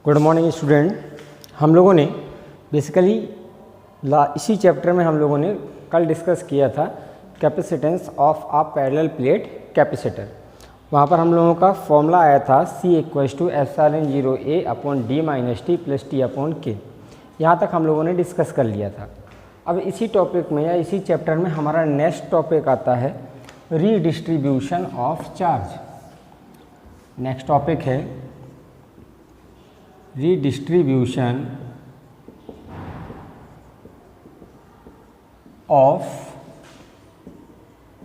Good morning student. हम लोगों ने बेसिकली इसी चैप्टर में हम लोगों ने कल डिस्कस किया था capacitance of a parallel plate capacitor. वहाँ पर हम लोगों का फॉर्मूला आया था C=ε0A/d-t + t/k। यहाँ तक हम लोगों ने डिस्कस कर लिया था। अब इसी टॉपिक में या इसी चैप्टर में हमारा नेक्स्ट टॉपिक आता है redistribution of charge. Next topic है रीडिस्ट्रीब्यूशन ऑफ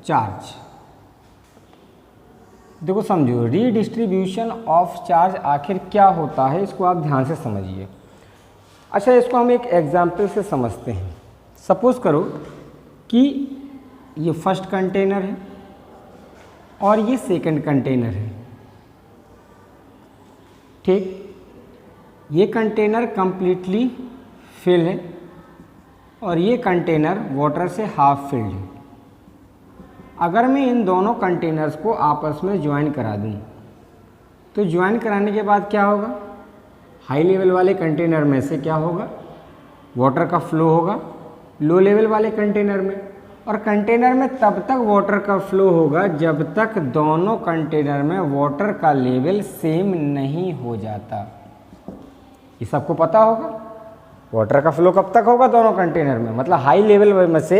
चार्ज। देखो समझो, रीडिस्ट्रीब्यूशन ऑफ चार्ज आखिर क्या होता है, इसको आप ध्यान से समझिए। अच्छा, इसको हम एक एग्जाम्पल से समझते हैं। सपोज करो कि ये फर्स्ट कंटेनर है और ये सेकंड कंटेनर है। ठीक, ये कंटेनर कंप्लीटली फिल है और ये कंटेनर वाटर से हाफ फिल्ड है। अगर मैं इन दोनों कंटेनर्स को आपस में ज्वाइन करा दूं तो ज्वाइन कराने के बाद क्या होगा, हाई लेवल वाले कंटेनर में से क्या होगा, वाटर का फ्लो होगा लो लेवल वाले कंटेनर में। और कंटेनर में तब तक वाटर का फ्लो होगा जब तक दोनों कंटेनर में वाटर का लेवल सेम नहीं हो जाता। ये सबको पता होगा। वाटर का फ्लो कब तक होगा दोनों कंटेनर में, मतलब हाई लेवल में से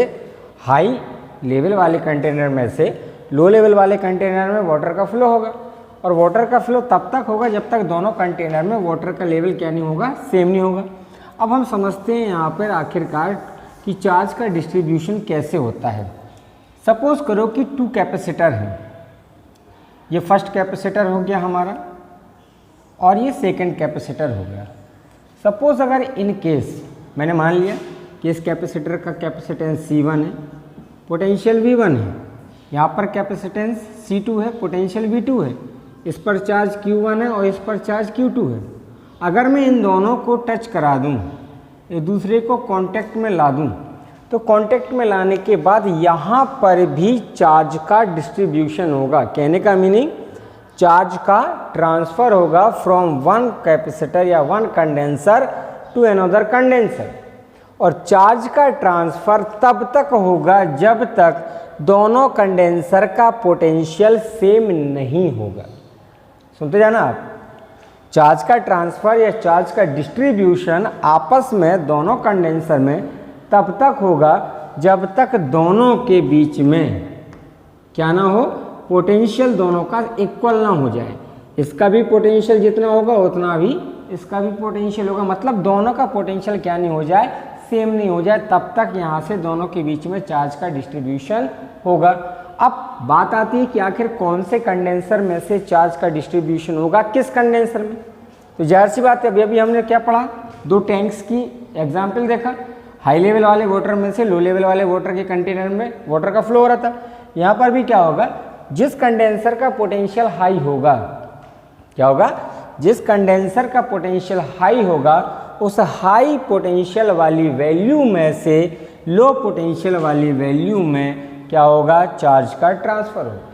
हाई लेवल वाले कंटेनर में से लो लेवल वाले कंटेनर में वाटर का फ्लो होगा। और वाटर का फ्लो तब तक होगा जब तक दोनों कंटेनर में वाटर का लेवल क्या नहीं होगा, सेम नहीं होगा। अब हम समझते हैं यहाँ पर आखिरकार कि चार्ज का डिस्ट्रीब्यूशन कैसे होता है। सपोज करो कि टू कैपेसिटर हैं। ये फर्स्ट कैपेसिटर हो गया हमारा और ये सेकंड कैपेसिटर हो गया। सपोज अगर इन केस मैंने मान लिया कि इस कैपेसिटर का कैपेसिटेंस C1 है, पोटेंशियल V1 है, यहाँ पर कैपेसिटेंस C2 है, पोटेंशियल V2 है, इस पर चार्ज Q1 है और इस पर चार्ज Q2 है। अगर मैं इन दोनों को टच करा दूँ, एक दूसरे को कांटेक्ट में ला दूँ, तो कांटेक्ट में लाने के बाद यहाँ पर भी चार्ज का डिस्ट्रीब्यूशन होगा। कहने का मीनिंग, चार्ज का ट्रांसफ़र होगा फ्रॉम वन कैपेसिटर या one condenser to another condenser. और चार्ज का ट्रांसफ़र तब तक होगा जब तक दोनों कंडेंसर का पोटेंशियल सेम नहीं होगा। सुनते जाना आप, चार्ज का ट्रांसफ़र या चार्ज का डिस्ट्रीब्यूशन आपस में दोनों कंडेंसर में तब तक होगा जब तक दोनों के बीच में क्या ना हो, पोटेंशियल दोनों का इक्वल ना हो जाए। इसका भी पोटेंशियल जितना होगा उतना भी इसका भी पोटेंशियल होगा, मतलब दोनों का पोटेंशियल क्या नहीं हो जाए, सेम नहीं हो जाए। तब तक यहाँ से दोनों के बीच में चार्ज का डिस्ट्रीब्यूशन होगा। अब बात आती है कि आखिर कौन से कंडेंसर में से चार्ज का डिस्ट्रीब्यूशन होगा, किस कंडेंसर में। तो जाहिर सी बात है, अभी हमने क्या पढ़ा, दो टैंक्स की एग्जाम्पल देखा। हाई लेवल वाले वाटर में से लो लेवल वाले वाटर के कंटेनर में वाटर का फ्लो हो रहा था। यहाँ पर भी क्या होगा, जिस कंडेंसर का पोटेंशियल हाई होगा, क्या होगा, जिस कंडेंसर का पोटेंशियल हाई होगा उस हाई पोटेंशियल वाली वैल्यू में से लो पोटेंशियल वाली वैल्यू में क्या होगा, चार्ज का ट्रांसफ़र होगा।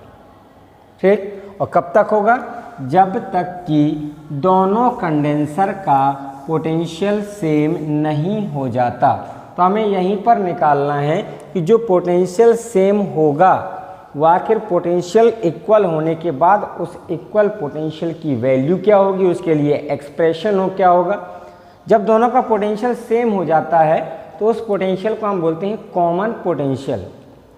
ठीक, और कब तक होगा, जब तक कि दोनों कंडेंसर का पोटेंशियल सेम नहीं हो जाता। तो हमें यहीं पर निकालना है कि जो पोटेंशियल सेम होगा वो आखिर पोटेंशियल इक्वल होने के बाद उस इक्वल पोटेंशियल की वैल्यू क्या होगी, उसके लिए एक्सप्रेशन हो क्या होगा। जब दोनों का पोटेंशियल सेम हो जाता है तो उस पोटेंशियल को हम बोलते हैं कॉमन पोटेंशियल।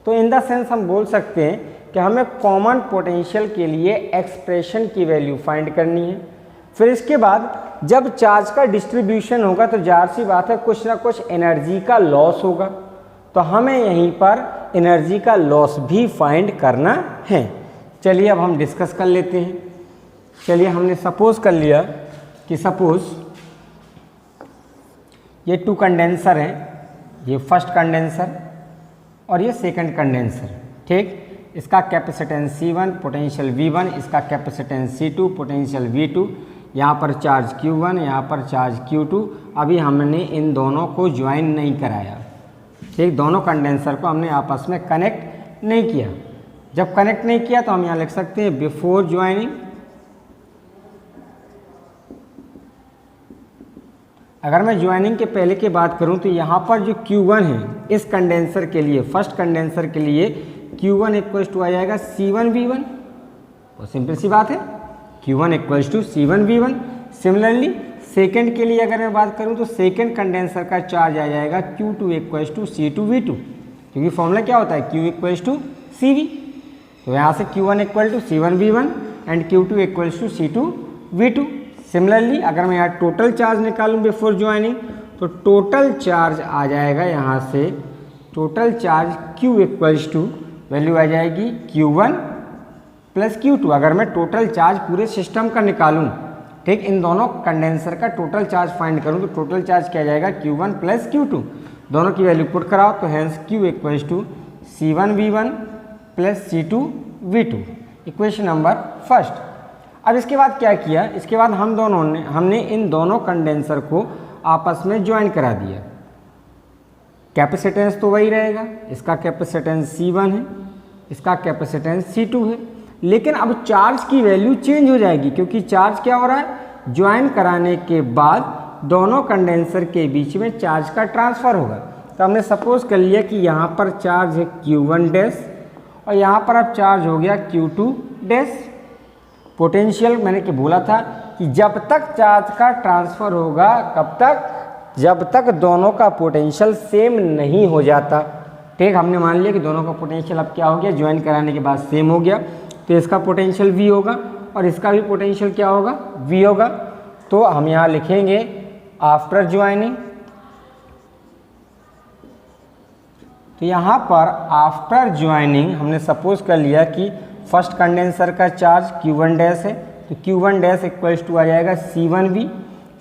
तो इन द सेंस हम बोल सकते हैं कि हमें कॉमन पोटेंशियल के लिए एक्सप्रेशन की वैल्यू फाइंड करनी है। फिर इसके बाद जब चार्ज का डिस्ट्रीब्यूशन होगा तो जाहिर सी बात है कुछ ना कुछ एनर्जी का लॉस होगा। तो हमें यहीं पर एनर्जी का लॉस भी फाइंड करना है। चलिए अब हम डिस्कस कर लेते हैं। चलिए, हमने सपोज कर लिया कि सपोज ये टू कंडेंसर हैं, ये फर्स्ट कंडेंसर और ये सेकंड कंडेंसर। ठीक, इसका कैपेसिटेंस C1, पोटेंशियल V1, इसका कैपेसिटेंस C2, पोटेंशियल V2, यहाँ पर चार्ज Q1, यहाँ पर चार्ज Q2। अभी हमने इन दोनों को ज्वाइन नहीं कराया। ठीक, दोनों कंडेंसर को हमने आपस में कनेक्ट नहीं किया। जब कनेक्ट नहीं किया तो हम यहाँ लिख सकते हैं बिफोर ज्वाइनिंग अगर मैं ज्वाइनिंग के पहले की बात करूं तो यहाँ पर जो Q1 है इस कंडेंसर के लिए, फर्स्ट कंडेंसर के लिए Q1 इक्वल्स टू आ जाएगा C1V1, और सिंपल सी बात है Q1 equals to C1V1। Similarly second के लिए अगर मैं बात करूं तो सेकेंड कंडेंसर का चार्ज आ जाएगा Q2 इक्वल्स टू C2V2, क्योंकि फॉर्मूला क्या होता है Q इक्वल्स टू CV। तो यहाँ से Q1 equal to C1V1 and Q2 equals to C2V2। Similarly अगर मैं यहाँ टोटल चार्ज निकालूं बिफोर ज्वाइनिंग तो टोटल चार्ज आ जाएगा यहाँ से, total charge Q equals to value आ जाएगी Q1 प्लस Q2। अगर मैं टोटल चार्ज पूरे सिस्टम का निकालूं, ठीक, इन दोनों कंडेंसर का टोटल चार्ज फाइंड करूं तो टोटल चार्ज क्या जाएगा Q1 प्लस Q2, दोनों की वैल्यू पुट कराओ तो hence Q equals to C1V1 plus C2V2, equation number first. अब इसके बाद क्या किया, इसके बाद हमने इन दोनों कंडेंसर को आपस में ज्वाइन करा दिया। कैपेसिटेंस तो वही रहेगा, इसका कैपेसिटेंस C1 है, इसका कैपेसिटेंस C2 है, लेकिन अब चार्ज की वैल्यू चेंज हो जाएगी, क्योंकि चार्ज क्या हो रहा है, ज्वाइन कराने के बाद दोनों कंडेंसर के बीच में चार्ज का ट्रांसफ़र होगा। तो हमने सपोज कर लिया कि यहाँ पर चार्ज है Q1 डैश और यहाँ पर अब चार्ज हो गया Q2 डैश। पोटेंशियल मैंने कि बोला था कि जब तक चार्ज का ट्रांसफ़र होगा, कब तक, जब तक दोनों का पोटेंशियल सेम नहीं हो जाता। ठीक, हमने मान लिया कि दोनों का पोटेंशियल अब क्या हो गया, ज्वाइन कराने के बाद सेम हो गया, तो इसका पोटेंशियल V होगा और इसका भी पोटेंशियल क्या होगा, V होगा। तो हम यहाँ लिखेंगे आफ्टर ज्वाइनिंग, तो यहाँ पर आफ्टर ज्वाइनिंग हमने सपोज कर लिया कि फर्स्ट कंडेंसर का चार्ज Q1 डैश है, तो Q1 डैश इक्वल्स टू आ जाएगा C1V।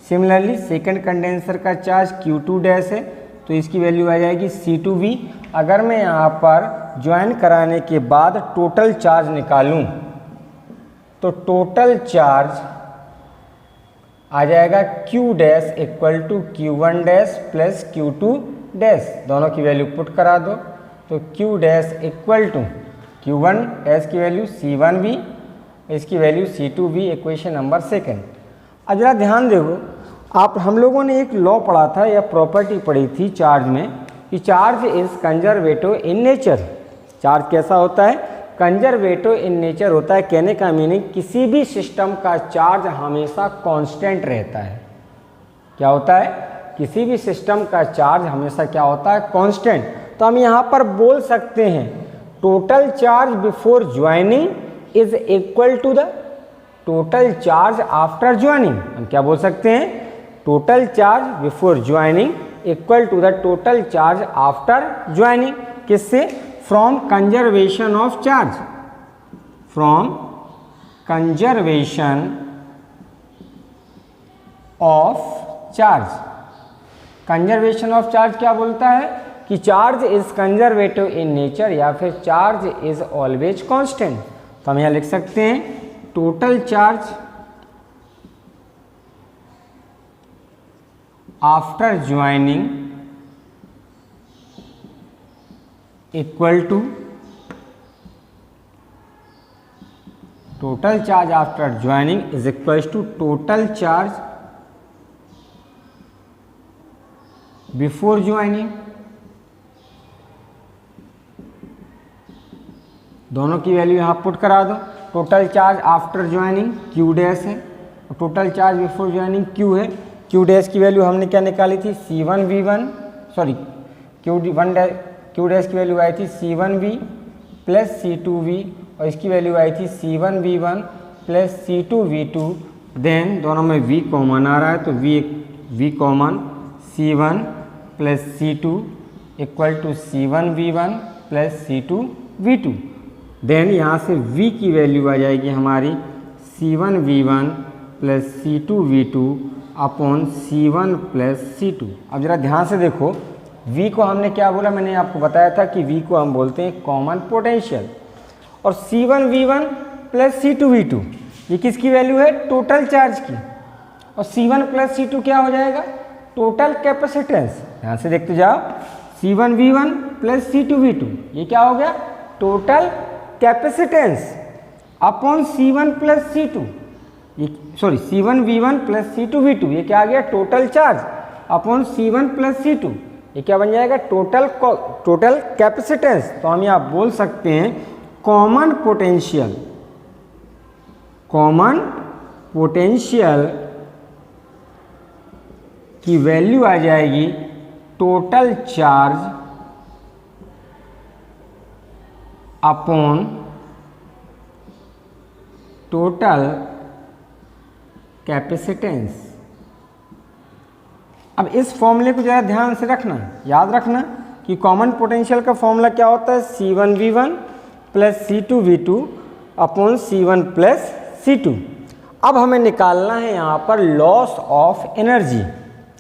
सिमिलरली सेकंड कंडेंसर का चार्ज Q2 डैश है, तो इसकी वैल्यू आ जाएगी C2V। अगर मैं यहाँ पर ज्वाइन कराने के बाद टोटल चार्ज निकालूं तो टोटल चार्ज आ जाएगा Q dash equal to Q1 dash plus Q2 dash, दोनों की वैल्यू पुट करा दो तो Q dash equal to Q1 dash की वैल्यू C1V, इसकी value C2V, equation number second. अब जरा ध्यान देखो, हम लोगों ने एक लॉ पढ़ा था या प्रॉपर्टी पढ़ी थी चार्ज में कि charge is conservative in nature. Charge कैसा होता है, कंजर्वेटिव इन नेचर होता है। कहने का मीनिंग किसी भी सिस्टम का चार्ज हमेशा कांस्टेंट रहता है। क्या होता है, किसी भी सिस्टम का चार्ज हमेशा क्या होता है, कांस्टेंट। तो हम यहाँ पर बोल सकते हैं total charge before joining is equal to the total charge after joining. हम क्या बोल सकते हैं, total charge before joining equal to the total charge after joining. किससे, from conservation of charge, from conservation of charge. Conservation of charge क्या बोलता है कि charge is conservative in nature या फिर चार्ज इज ऑलवेज कांस्टेंट। तो हम यहाँ लिख सकते हैं total charge after joining equal to total charge after joining is equal to total charge before joining. दोनों की वैल्यू यहाँ पुट करा दो। Total charge after joining Q dash है और total charge before joining Q है। Q डैश की value हमने क्या निकाली थी, C1V1, सॉरी Q डैश की वैल्यू आई थी C1V प्लस C2V और इसकी वैल्यू आई थी C1V1 प्लस C2V2। देन दोनों में V कॉमन आ रहा है तो V common, C1 plus C2 equal to C1V1 plus C2V2। Then यहाँ से V की वैल्यू आ जाएगी हमारी C1V1 plus C2V2 upon C1 plus C2। अब ज़रा ध्यान से देखो, V को हमने क्या बोला, मैंने आपको बताया था कि V को हम बोलते हैं कॉमन पोटेंशियल, और C1V1 प्लस C2V2 ये किसकी वैल्यू है, टोटल चार्ज की, और C1 प्लस C2 क्या हो जाएगा, टोटल कैपेसिटेंस। ध्यान से देखते जाओ, C1V1 प्लस C2V2 ये क्या हो गया, total capacitance upon C1 plus C2, ये सॉरी C1V1 प्लस C2V2 ये क्या आ गया, total charge. Upon C1 plus C2, ये क्या बन जाएगा, टोटल कैपेसिटेंस। तो हम यहाँ बोल सकते हैं कॉमन पोटेंशियल की वैल्यू आ जाएगी total charge upon total capacitance. अब इस फॉर्मूले को ज़रा ध्यान से रखना, याद रखना कि कॉमन पोटेंशियल का फॉर्मूला क्या होता है, C1V1 plus C2V2 upon C1 plus C2। अब हमें निकालना है यहाँ पर लॉस ऑफ एनर्जी,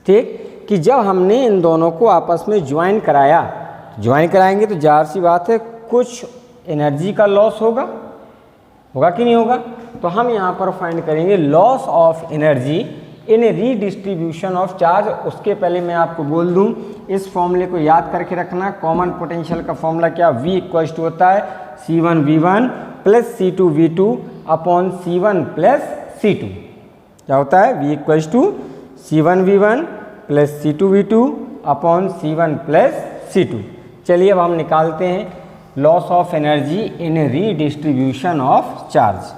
ठीक, कि जब हमने इन दोनों को आपस में ज्वाइन कराएंगे तो जाहिर सी बात है कुछ एनर्जी का लॉस होगा कि नहीं होगा। तो हम यहाँ पर फाइंड करेंगे loss of energy in redistribution of charge. उसके पहले मैं आपको बोल दूं, इस फॉर्मूले को याद करके रखना। कॉमन पोटेंशियल का फॉर्मूला क्या, V इक्वल टू होता है C1V1 plus C2V2 upon C1 plus C2। क्या होता है, V equal to C1V1 plus C2V2 upon C1 plus C2। चलिए अब हम निकालते हैं loss of energy in redistribution of charge.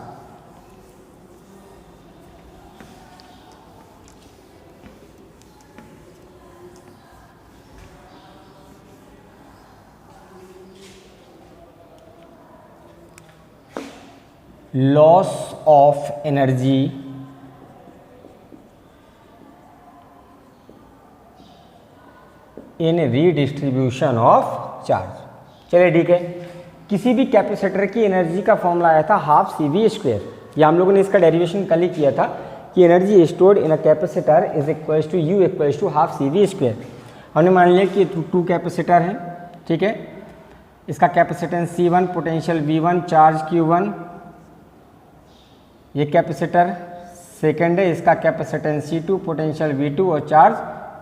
Loss of energy in redistribution of charge. चलिए ठीक है, किसी भी कैपेसिटर की एनर्जी का फॉर्मूला आया था हाफ CV²। या हम लोगों ने इसका डेरिवेशन कल ही किया था कि energy stored in a capacitor is equal to U equal to half CV²। हमने मान लिया कि 2 कैपेसिटर हैं, ठीक है, इसका capacitance C1, potential V1, charge Q1, ये कैपेसिटर सेकेंड है, इसका कैपेसिटेंस C2, पोटेंशियल V2 और चार्ज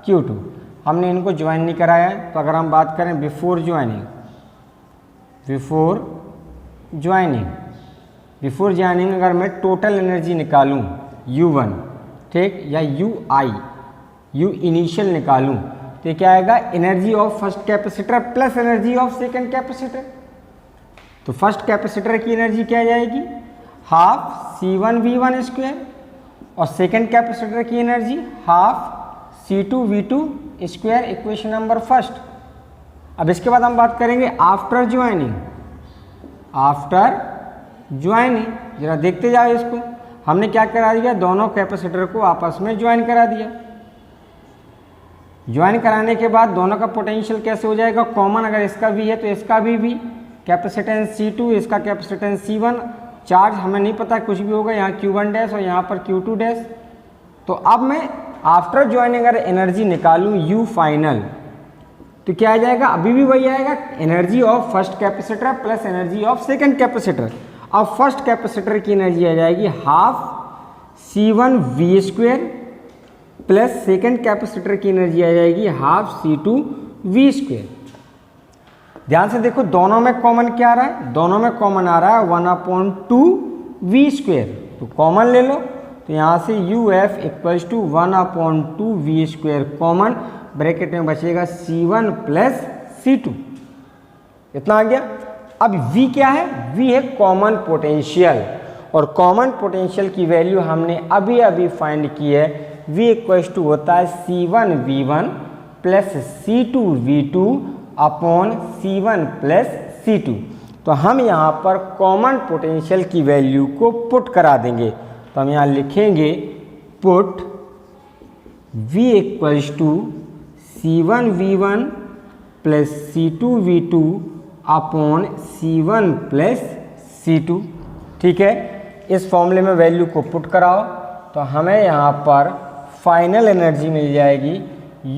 Q2। हमने इनको ज्वाइन नहीं कराया है, तो अगर हम बात करें बिफोर ज्वाइनिंग अगर मैं टोटल एनर्जी निकालूं U1, ठीक, या U इनिशियल निकालूं तो क्या आएगा, energy of first capacitor plus energy of second capacitor. तो फर्स्ट कैपेसिटर की एनर्जी क्या जाएगी, हाफ C1V1² और सेकंड कैपेसिटर की energy half C2V2², equation number first. अब इसके बाद हम बात करेंगे आफ्टर ज्वाइनिंग। जरा देखते जाओ इसको, हमने क्या करा दिया, दोनों कैपेसिटर को आपस में ज्वाइन करा दिया। ज्वाइन कराने के बाद दोनों का पोटेंशियल कैसे हो जाएगा, कॉमन, अगर इसका V है तो इसका भी कैपेसिटेंस C2, इसका कैपेसिटेंस C1, चार्ज हमें नहीं पता, कुछ भी होगा, यहाँ Q1 और यहाँ पर Q2। तो अब मैं आफ्टर ज्वाइनिंग अगर एनर्जी निकालूं U फाइनल तो क्या आ जाएगा, अभी भी वही आएगा, energy of first capacitor plus energy of second capacitor. अब फर्स्ट कैपेसिटर की एनर्जी आ जाएगी half C1V² plus second capacitor की एनर्जी आ जाएगी हाफ C2V²। ध्यान से देखो, दोनों में कॉमन क्या आ रहा है, दोनों में कॉमन आ रहा है 1/2V²। तो कॉमन ले लो, तो यहाँ से UF equals to 1/2V² common, bracket में बचेगा C1 प्लस C2, इतना आ गया। अब V क्या है, V है कॉमन पोटेंशियल, और कॉमन पोटेंशियल की वैल्यू हमने अभी फाइंड की है। V इक्वल्स टू होता है C1V1 plus C2V2 upon C1 plus C2। तो हम यहाँ पर कॉमन पोटेंशियल की वैल्यू को पुट करा देंगे। तो हम यहाँ लिखेंगे put V equals to C1V1 plus C2V2 upon C1 plus C2, ठीक है। इस फॉर्मूले में वैल्यू को पुट कराओ तो हमें यहाँ पर फाइनल एनर्जी मिल जाएगी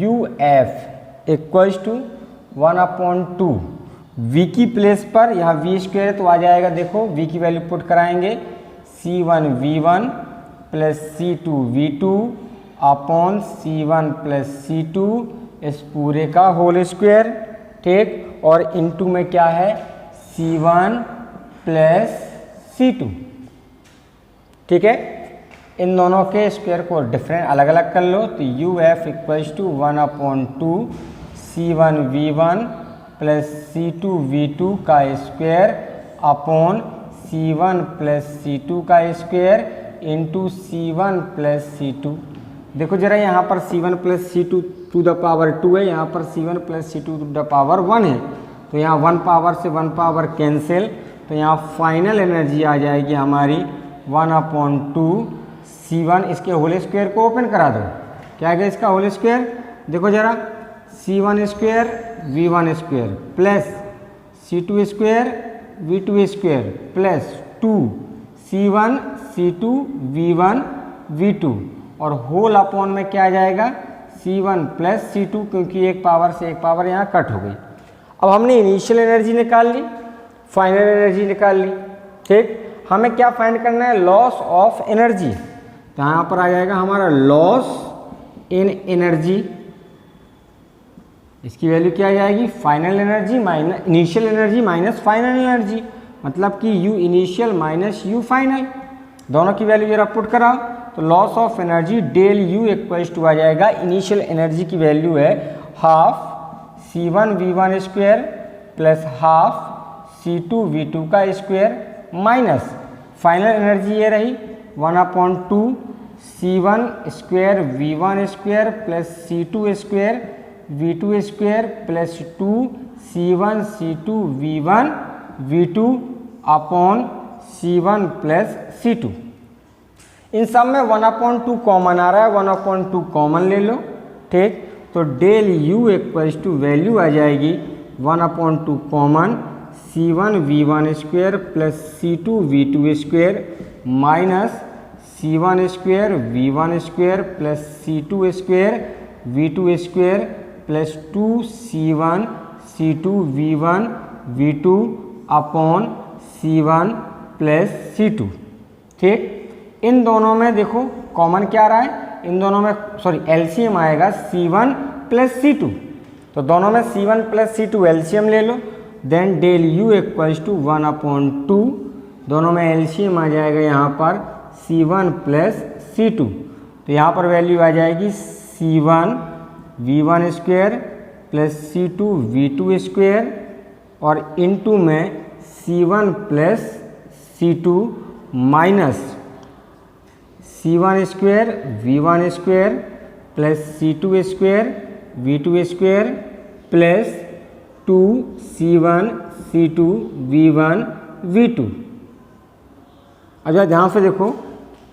UF इक्वल्स टू 1/2 V की प्लेस पर यहाँ V² है तो आ जाएगा, देखो V की वैल्यू पुट कराएंगे C1V1 plus C2V2 upon C1 plus C2 इस पूरे का होल स्क्वायर, ठीक, और इनटू में क्या है C1 प्लस C2, ठीक है। इन दोनों के स्क्वायर को डिफरेंट अलग अलग कर लो तो U F equals to 1/2 C1V1 plus C2V2 का square upon C1 plus C2 का square into C1 plus C2। देखो जरा यहाँ पर C1 plus C2 to the power 2 है, यहाँ पर C1 plus C2 to the power 1 है, तो यहाँ 1 पावर से 1 पावर कैंसिल, तो यहाँ फाइनल एनर्जी आ जाएगी हमारी 1/2 C1। इसके होल स्क्वायर को ओपन करा दो, क्या है इसका होल स्क्वायर, देखो जरा C1 square V1 square plus C2 square V2 square plus 2 C1 C2 V1 V2 और होल अपॉन में क्या आ जाएगा C1 प्लस C2, क्योंकि एक पावर से एक पावर यहाँ कट हो गई। अब हमने इनिशियल एनर्जी निकाल ली, फाइनल एनर्जी निकाल ली, ठीक। हमें क्या फाइंड करना है, लॉस ऑफ एनर्जी, तो यहाँ पर आ जाएगा हमारा लॉस इन एनर्जी, इसकी वैल्यू क्या आ जाएगी, final energy minus initial energy minus final energy, मतलब कि U initial minus U final, दोनों की वैल्यू जरा पुट कराओ तो loss of energy del U equals to आ जाएगा, इनिशियल एनर्जी की वैल्यू है half C1V1 square plus half C2V2 का स्क्वायर माइनस फाइनल एनर्जी ये रही 1/2 C1 square V1 square plus C2 square V2 square plus 2 C1 C2 V1 V2 upon C1 plus C2। इन सब में 1/2 common आ रहा है, 1/2 common ले लो, ठीक। तो del U equals to value आ जाएगी 1/2 common C1V1 square plus C2V2 square minus C1 square V1 square plus C2 square V2 square plus 2 C1 C2 V1 V2 upon C1 plus C2, ठीक। इन दोनों में देखो कॉमन क्या आ रहा है, इन दोनों में सॉरी एलसीएम आएगा C1 प्लस C2, तो दोनों में C1 प्लस C2 एलसीएम ले लो, then del U equals to 1/2, दोनों में एलसीएम आ जाएगा यहाँ पर C1 प्लस C2, तो यहाँ पर वैल्यू आ जाएगी C1V1 square plus C2V2 square और इनटू में C1 plus C2 minus C1 square V1 square plus C2 square V2 square plus 2 C1 C2 V1 V2। अब जरा ध्यान से देखो,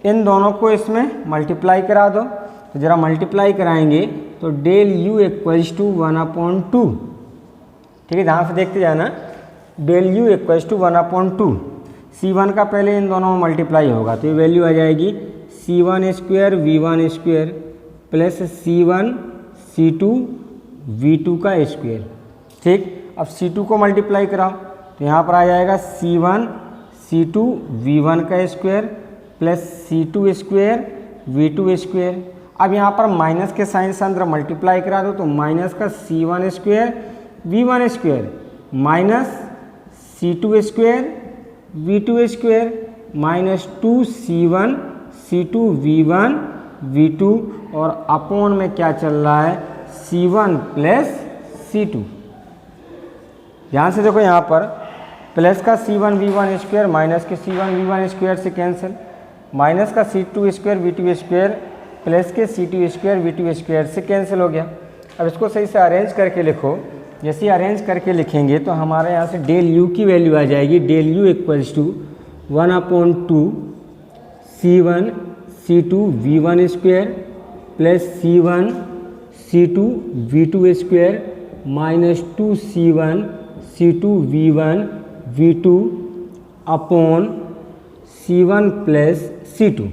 इन दोनों को इसमें मल्टीप्लाई करा दो, तो जरा मल्टीप्लाई कराएंगे तो डेल यू इक्वल्स टू 1/2, ठीक है, ध्यान से देखते जाना, del U equals to 1/2 C1 का पहले इन दोनों में मल्टीप्लाई होगा, तो ये वैल्यू आ जाएगी C1 square V1 square plus C1 C2 V2 का स्क्वायर, ठीक। अब C2 को मल्टीप्लाई कराओ तो यहाँ पर आ जाएगा C1 C2 V1 का square plus C2 square V2 square. अब यहाँ पर माइनस के साइन से अंदर मल्टीप्लाई करा दो तो माइनस का C1 square V1 square minus C2 square V2 square minus 2 C1 C2 V1 V2 और अपॉन में क्या चल रहा है C1 प्लस C2। ध्यान से देखो यहाँ पर प्लस का C1 V1 स्क्वायर माइनस के C1 V1 स्क्वायर से कैंसिल, माइनस का C2 square V2 square plus के C2 स्क्वायर V2 स्क्वायर से कैंसिल हो गया। अब इसको सही से अरेंज करके लिखो, जैसे अरेंज करके लिखेंगे तो हमारे यहाँ से डेल यू की वैल्यू आ जाएगी, del U equals to 1/2 C1 C2 V1 square plus C1 C2 V2 square minus 2 C1 C2 V1 V2 upon C1 plus C2।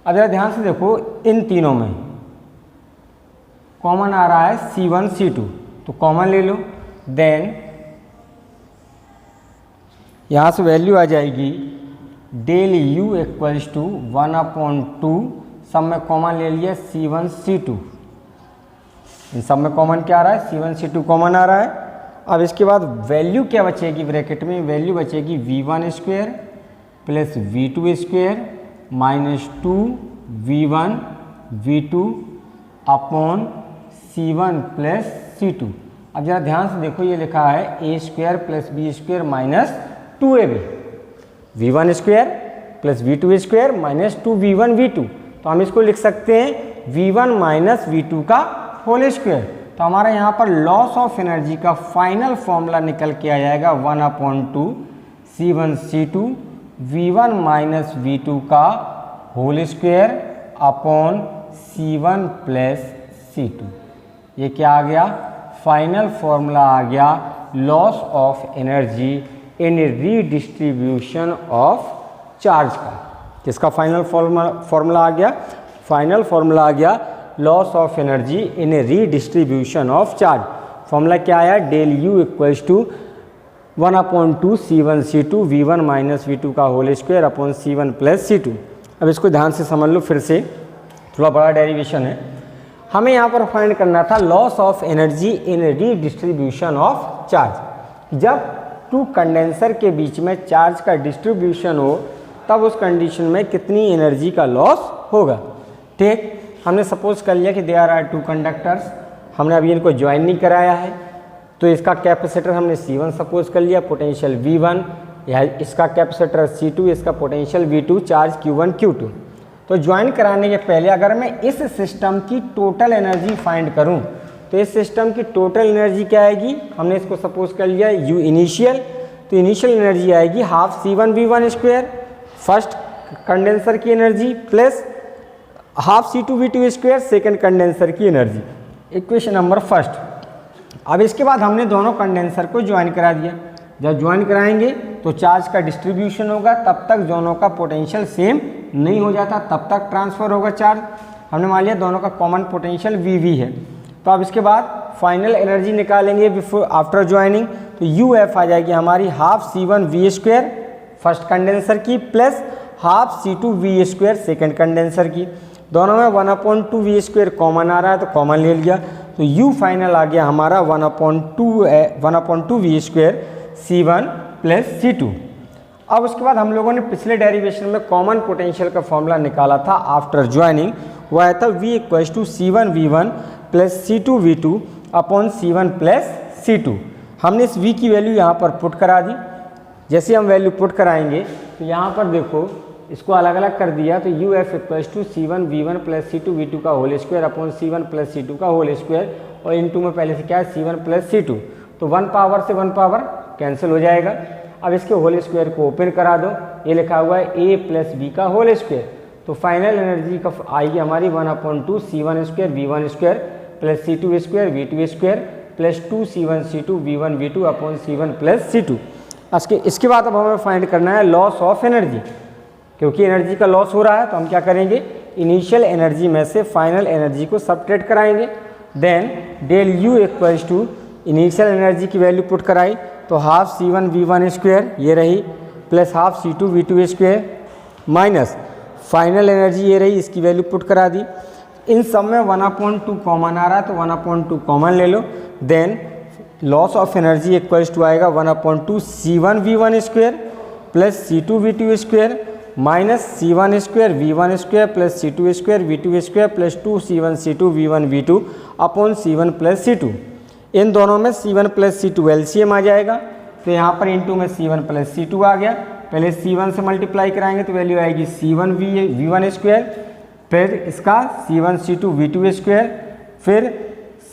अब जरा ध्यान से देखो, इन तीनों में कॉमन आ रहा है C1 C2, तो कॉमन ले लो, देन यहाँ से वैल्यू आ जाएगी डेल यू इक्वल्स टू 1/2, सब में कॉमन ले लिया C1 C2, इन सब में कॉमन क्या आ रहा है C1 C2 कॉमन आ रहा है। अब इसके बाद वैल्यू क्या बचेगी, ब्रैकेट में वैल्यू बचेगी V1 square plus V2 square -2v1v2 upon c1 plus c2। अब जरा ध्यान से देखो, ये लिखा है a² plus b² minus 2ab, v1 square plus v2 square minus 2v1v2। तो हम इसको लिख सकते हैं v1 माइनस v2 का होल स्क्वायर। तो हमारा यहाँ पर लॉस ऑफ एनर्जी का फाइनल फॉर्मूला निकल के आ जाएगा 1/2 c1c2 v1 माइनस v2 का whole square upon c1 plus c2। ये क्या आ गया? फाइनल फॉर्मूला आ गया loss of energy in redistribution of charge का। किसका फाइनल फॉर्मूला आ गया? फाइनल फॉर्मूला आ गया loss of energy in redistribution of charge. Formula क्या आया? Del U equals to 1/2 c1c2 v1 minus v2 का whole square upon c1 plus c2। अब इसको ध्यान से समझ लो, फिर से थोड़ा बड़ा डेरिवेशन है। हमें यहाँ पर फाइंड करना था loss of energy in redistribution of charge. जब टू कंडेंसर के बीच में चार्ज का डिस्ट्रीब्यूशन हो तब उस कंडीशन में कितनी एनर्जी का लॉस होगा। ठीक, हमने सपोज कर लिया कि देयर आर टू कंडक्टर्स, हमने अभी इनको ज्वाइन नहीं कराया है, तो इसका कैपेसिटर हमने C1 सपोज कर लिया, पोटेंशियल V1, या इसका कैपेसिटर C2, इसका potential V2, charge Q1 Q2। तो ज्वाइन कराने के पहले अगर मैं इस सिस्टम की टोटल एनर्जी फाइंड करूं तो इस सिस्टम की टोटल एनर्जी क्या आएगी? हमने इसको सपोज कर लिया U इनिशियल, तो इनिशियल एनर्जी आएगी half C1 V1 square, first condenser की energy, plus half C2 V2 square, second condenser की एनर्जी। Equation number first. अब इसके बाद हमने दोनों कंडेंसर को ज्वाइन करा दिया। जब ज्वाइन कराएंगे तो चार्ज का डिस्ट्रीब्यूशन होगा, तब तक दोनों का पोटेंशियल सेम नहीं हो जाता, तब तक ट्रांसफ़र होगा चार्ज। हमने मान लिया दोनों का कॉमन पोटेंशियल VV है। तो अब इसके बाद फाइनल एनर्जी निकालेंगे बिफोर आफ्टर ज्वाइनिंग, तो UF आ जाएगी हमारी half C1 V square first condenser की, plus half C2 V square second condenser की। दोनों में 1/2 V स्क्वायर कॉमन आ रहा है तो कॉमन ले लिया, तो U फाइनल आ गया हमारा 1/2 V square C1 plus C2। अब उसके बाद हम लोगों ने पिछले डेरिवेशन में कॉमन पोटेंशियल का फॉर्मूला निकाला था आफ्टर ज्वाइनिंग, वो आया था V equals to C1 V1 plus C2 V2 upon C1 plus C2। हमने इस V की वैल्यू यहाँ पर पुट करा दी। जैसे हम वैल्यू पुट कराएंगे तो यहाँ पर देखो इसको अलग अलग कर दिया, तो UF equals to C1 V1 plus C2 V2 का whole square upon C1 plus C2 का होल स्क्वायर, और इनटू में पहले से क्या है C1 प्लस C2, तो 1 पावर से 1 पावर कैंसिल हो जाएगा। अब इसके होल स्क्वायर को ओपन करा दो, ये लिखा हुआ है A प्लस B का होल स्क्वायर, तो फाइनल एनर्जी का आएगी हमारी 1/2 C1 square V1 square plus C2 square V2 square plus 2 C1 C2 V1 V2 upon C1 plus C2। इसके बाद अब हमें फाइंड करना है लॉस ऑफ एनर्जी। क्योंकि एनर्जी का लॉस हो रहा है तो हम क्या करेंगे, इनिशियल एनर्जी में से फाइनल एनर्जी को सबट्रैक्ट कराएंगे। Then del U equals to initial energy की वैल्यू पुट कराई, तो हाफ C1 V1 स्क्वायर ये रही, plus half C2 V2 square minus final energy ये रही, इसकी वैल्यू पुट करा दी। इन सब में 1/2 कॉमन आ रहा है तो 1/2 कॉमन ले लो। Then loss of energy equals to आएगा 1/2 C1 V1 square plus C2 V2 square minus C1 square V1 square plus C2 square V2 square plus 2 C1 C2 V1 V2 upon C1 plus C2। इन दोनों में C1 plus C2 LCM आ जाएगा, तो यहाँ पर into में C1 plus C2 आ गया। पहले C1 से मल्टीप्लाई कराएंगे तो वैल्यू आएगी C1 V1 स्क्वायर, फिर इसका C1 C2 V2 स्क्वायर, फिर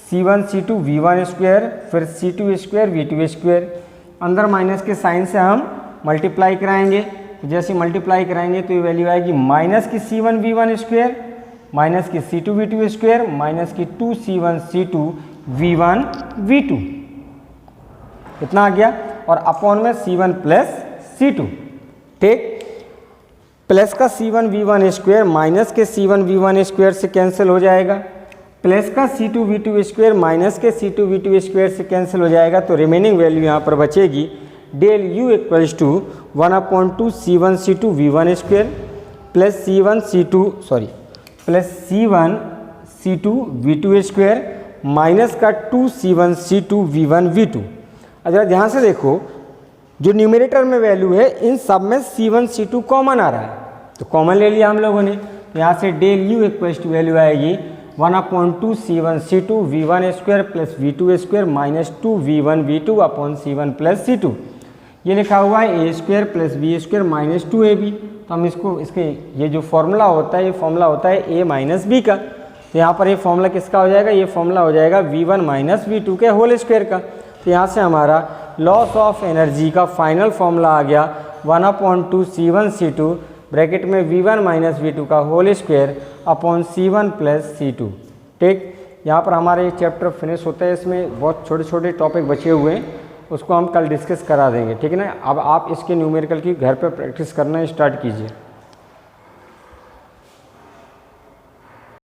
C1 C2 V1 स्क्वायर, फिर C2 स्क्वायर V2 स्क्वायर। अंदर माइनस के साइन से हम मल्टीप्लाई कराएंगे, तो जैसे मल्टीप्लाई कराएंगे तो ये वैल्यू आएगी माइनस की C1 V1 स्क्वायर माइनस की C2 V2 स्क्वायर माइनस की 2 C1 C2 V1 V2, इतना आ गया, और अपॉन में C1 प्लस C2। ठीक, प्लस का C1 V1 स्क्वायर माइनस के C1 V1 स्क्वायर से कैंसिल हो जाएगा, प्लस का C2 V2 स्क्वायर माइनस के C2 V2 स्क्वायर से कैंसिल हो जाएगा, तो रिमेनिंग वैल्यू यहाँ पर बचेगी del U equals to 1/2 C1 C2 V1 square plus C1 C2 V2 square minus का 2 C1 C2 V1 V2। अगर ध्यान से देखो जो न्यूमरेटर में वैल्यू है इन सब में C1 C2 कॉमन आ रहा है, तो कॉमन ले लिया हम लोगों ने, तो यहाँ से del U equals to value आएगी 1/2 C1 C2 V1 square plus V2 square minus 2 V1 V2 upon C1 plus C2। ये लिखा हुआ है A square plus B square minus 2AB। तो हम इसको इसके ये जो फॉर्मूला होता है, ये फॉर्मूला होता है ए माइनस बी का। तो यहाँ पर ये फॉर्मूला किसका हो जाएगा, ये फॉर्मूला हो जाएगा V1 माइनस V2 के होल स्क्वायर का। तो यहाँ से हमारा लॉस ऑफ एनर्जी का फाइनल फॉर्मूला आ गया 1/2 C1 C2 ब्रैकेट में V1 माइनस V2 का whole square upon C1 plus C2। ठीक, यहाँ पर हमारा ये चैप्टर फिनिश होता है। इसमें बहुत छोटे छोटे टॉपिक बचे हुए हैं, उसको हम कल डिस्कस करा देंगे। ठीक है ना। अब आप इसके न्यूमेरिकल की घर पर प्रैक्टिस करना स्टार्ट कीजिए।